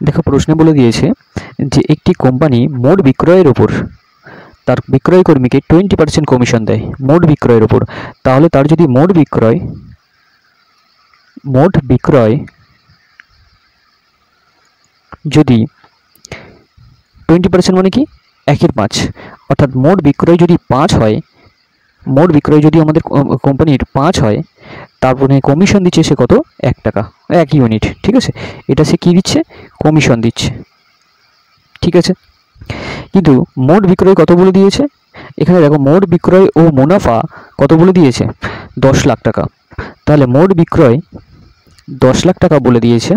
দেখো প্রশ্নে বলে দিয়েছে যে একটি কোম্পানি মোট বিক্রয়ের ওপর তার বিক্রয় কর্মীকে 20% কমিশন দেয় মোট বিক্রয়ের ওপর। তাহলে তার যদি মোট বিক্রয় যদি 20% মানে কি 1/5, অর্থাৎ মোট বিক্রয় যদি 5 হয়, মোট বিক্রয় যদি আমাদের কোম্পানির 5 হয়, তারপরে কমিশন দিচ্ছে সে কত 1 টাকা 1 ইউনিট। ঠিক আছে, এটা সে কি দিচ্ছে কমিশন দিচ্ছে। ঠিক আছে, কিন্তু মোট বিক্রয় কত বলে দিয়েছে এখানে দেখো, মোট বিক্রয় ও মুনাফা কত বলে দিয়েছে 10 লাখ টাকা। তাহলে মোট বিক্রয় 10 লাখ টাকা বলে দিয়েছে।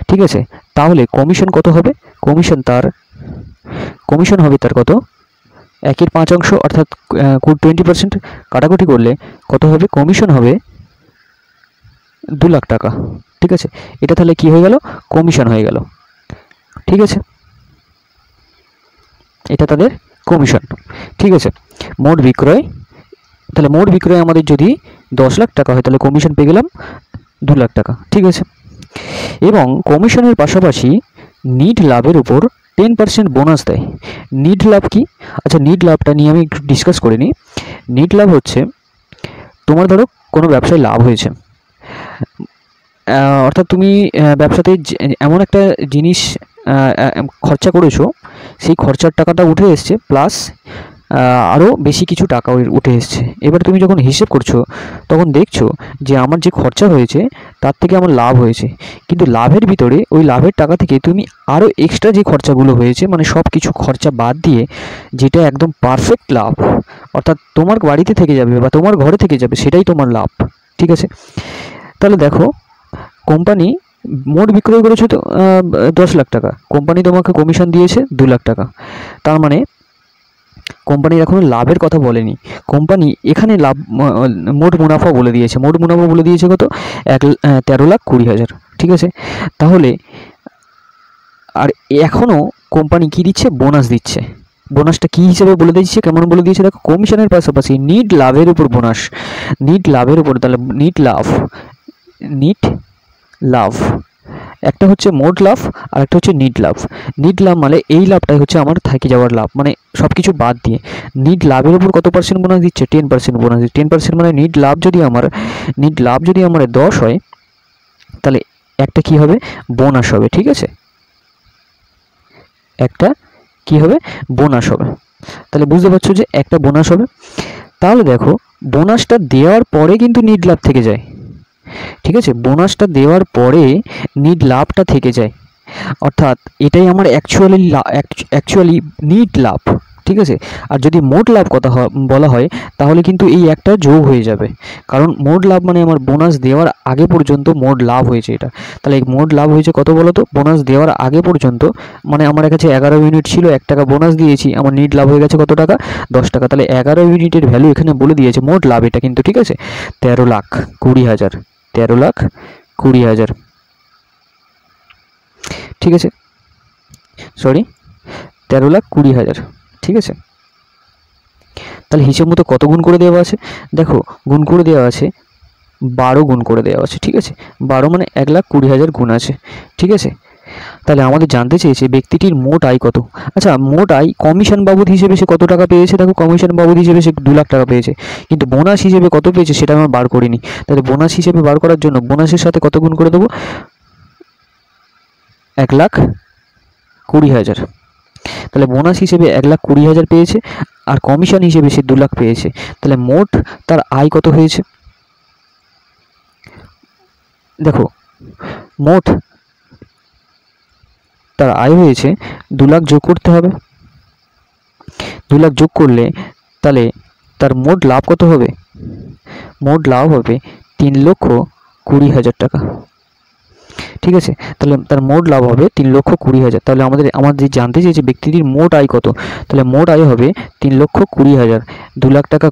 ঠিক আছে, তাহলে কমিশন কত হবে, কমিশন হবে তার কত 1/5, অর্থাৎ 20% কাটাকুটি করলে কত হবে, কমিশন হবে 2 লাখ টাকা। ঠিক আছে, এটা তাহলে কি হয়ে গেল কমিশন হয়ে গেল। ঠিক আছে, এটা তাদের কমিশন। ঠিক আছে, মোট বিক্রয়, তাহলে মোট বিক্রয় আমাদের যদি 10 লাখ টাকা হয় তাহলে কমিশন পেয়ে গেলাম 2 লাখ টাকা। ঠিক আছে, এবং কমিশনের পাশাপাশি নিট লাভের উপর 10% বোনাস দেয়। নিট লাভ কি? আচ্ছা, নিট লাভটা নিয়ে আমি একটু ডিসকাস করে নিই। নিট লাভ হচ্ছে তোমার ধরো কোনো ব্যবসায় লাভ হয়েছে, অর্থাৎ তুমি ব্যবসাতে এমন একটা জিনিস খরচা করেছো, সেই খরচার টাকাটা উঠে এসছে, প্লাস আরও বেশি কিছু টাকা উঠে এসছে। এবার তুমি যখন হিসেব করছো তখন দেখছো যে আমার যে খরচা হয়েছে তার থেকে আমার লাভ হয়েছে, কিন্তু লাভের ভিতরে ওই লাভের টাকা থেকে তুমি আরও এক্সট্রা যে খরচাগুলো হয়েছে, মানে সব কিছু খরচা বাদ দিয়ে যেটা একদম পারফেক্ট লাভ, অর্থাৎ তোমার বাড়িতে থেকে যাবে বা তোমার ঘরে থেকে যাবে, সেটাই তোমার লাভ। ঠিক আছে, তাহলে দেখো কোম্পানি মোট বিক্রয় করেছে তো 10 লাখ টাকা, কোম্পানি তোমাকে কমিশন দিয়েছে 2 লাখ টাকা। তার মানে কোম্পানির এখনো লাভের কথা বলেনি, কোম্পানি এখানে লাভ মোট মুনাফা বলে দিয়েছে। মোট মুনাফা বলে দিয়েছে কত 13,20,000। ঠিক আছে, তাহলে আর এখনও কোম্পানি কি দিচ্ছে, বোনাস দিচ্ছে। বোনাসটা কী হিসেবে বলে দিচ্ছে, কেমন বলে দিয়েছে দেখো, কমিশনের পাশাপাশি নিট লাভের উপর বোনাস, নিট লাভের উপর। তাহলে নিট লাভ একটা হচ্ছে মোট লাভ আর একটা হচ্ছে নিট লাভ। নিট লাভ মানে এই লাভটাই হচ্ছে আমার থেকে যাওয়ার লাভ, মানে সব কিছু বাদ দিয়ে। নিট লাভের উপর কত পার্সেন্ট বোনাস দিচ্ছে, 10% বোনাস দিচ্ছে। 10% মানে নিট লাভ যদি আমার 10 হয়, তাহলে একটা কি হবে, বোনাস হবে। ঠিক আছে, একটা কি হবে, বোনাস হবে। তাহলে বুঝতে পারছো যে একটা বোনাস হবে। তাহলে দেখো বোনাসটা দেওয়ার পরে কিন্তু নিট লাভ থেকে যায়। ঠিক আছে, বোনাসটা দেওয়ার পরে নিট লাভটা থেকে যায়, অর্থাৎ এটাই আমার অ্যাকচুয়ালি নিট লাভ। ঠিক আছে, আর যদি মোট লাভ কথা বলা হয় তাহলে কিন্তু এই একটা যোগ হয়ে যাবে, কারণ মোট লাভ মানে আমার বোনাস দেওয়ার আগে পর্যন্ত মোট লাভ হয়েছে এটা। তাহলে এই মোট লাভ হয়েছে কত বলো তো, বোনাস দেওয়ার আগে পর্যন্ত, মানে আমার কাছে 11 ইউনিট ছিল, 1 টাকা বোনাস দিয়েছি, আমার নিট লাভ হয়ে গেছে কত টাকা 10 টাকা। তাহলে 11 ইউনিটের ভ্যালু এখানে বলে দিয়েছে মোট লাভ এটা কিন্তু। ঠিক আছে, 13,20,000, 13,20,000। ঠিক আছে, সরি 13,20,000। ঠিক আছে, তাহলে হিসেব মতো কত গুণ করে দেওয়া আছে দেখো, গুণ করে দেওয়া আছে 12 গুণ করে দেওয়া আছে। ঠিক আছে, 12 মানে 1,20,000 গুণ আছে। ঠিক আছে, তাহলে আমাদের জানতে চেয়েছে ব্যক্তিটির মোট আয় কত। আচ্ছা, মোট আয় কমিশন বাবদ হিসেবে সে কত টাকা পেয়েছে, দেখো কমিশন বাবদ হিসেবে সে 2 লাখ টাকা পেয়েছে, কিন্তু বোনাস হিসেবে কত পেয়েছে সেটা আমরা বার করিনি। তাহলে বোনাস হিসেবে বার করার জন্য বোনাসের সাথে কত গুণ করে দেবো, 1,20,000। তাহলে বোনাস হিসেবে 1,20,000 পেয়েছে, আর কমিশন হিসেবে সে 2 লাখ পেয়েছে। তাহলে মোট তার আয় কত হয়েছে দেখো, মোট তার আয় হয়েছে 2 লাখ, যোগ করতে হবে। 2 লাখ যোগ করলে তাহলে তার মোট লাভ কত হবে, মোট লাভ হবে 3,20,000 টাকা। ঠিক আছে, তাহলে তার মোট লাভ হবে 3,20,000। তাহলে আমাদের জানতে চেয়েছে ব্যক্তিটির মোট আয় কত, তাহলে মোট আয় হবে 3,20,000, 2 লাখ টাকা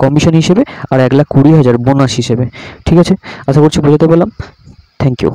কমিশন হিসেবে আর 1,20,000 বোনাস হিসেবে। ঠিক আছে, আশা করছি বোঝাতে পারলাম। Thank you.